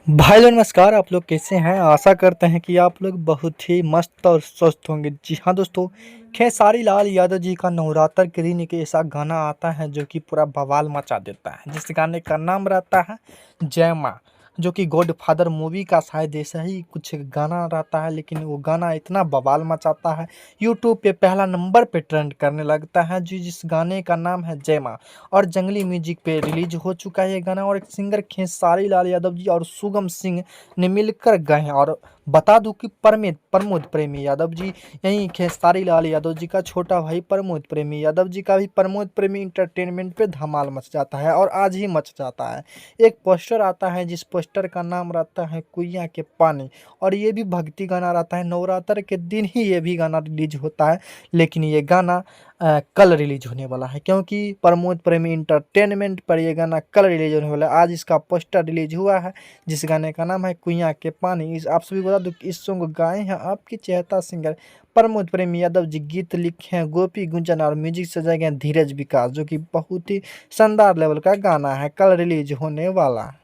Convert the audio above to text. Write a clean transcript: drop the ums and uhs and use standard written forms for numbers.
भाई लोग नमस्कार। आप लोग कैसे हैं? आशा करते हैं कि आप लोग बहुत ही मस्त और स्वस्थ होंगे। जी हाँ दोस्तों, खेसारी लाल यादव जी का नवरात्र के दिन एक ऐसा गाना आता है जो कि पूरा बवाल मचा देता है। जिस गाने का नाम रहता है जय माँ, जो कि गॉड फादर मूवी का शायद ऐसा ही कुछ गाना रहता है। लेकिन वो गाना इतना बवाल मचाता है, यूट्यूब पे पहला नंबर पे ट्रेंड करने लगता है। जी, जिस गाने का नाम है जय माँ और जंगली म्यूजिक पे रिलीज हो चुका है ये गाना। और एक सिंगर खेसारी लाल यादव जी और सुगम सिंह ने मिलकर गाए हैं। और बता दूं कि प्रमोद प्रेमी यादव जी, यही खेसारी लाल यादव जी का छोटा भाई प्रमोद प्रेमी यादव जी का भी प्रमोद प्रेमी इंटरटेनमेंट पे धमाल मच जाता है और आज ही मच जाता है। एक पोस्टर आता है जिस पोस्टर का नाम रहता है कुइया के पानी, और ये भी भक्ति गाना रहता है। नवरात्र के दिन ही ये भी गाना रिलीज होता है, लेकिन ये गाना कल रिलीज होने वाला है, क्योंकि प्रमोद प्रेमी इंटरटेनमेंट पर ये गाना कल रिलीज होने वाला है। आज इसका पोस्टर रिलीज हुआ है जिस गाने का नाम है कुइया के पानी। इस आप सभी को बता दूं कि इस सॉन्ग गाए हैं आपके चहेता सिंगर प्रमोद प्रेमी यादव जी। गीत लिखे हैं गोपी गुंजन और म्यूजिक सजाए गए हैं धीरज विकास, जो कि बहुत ही शानदार लेवल का गाना है, कल रिलीज होने वाला है।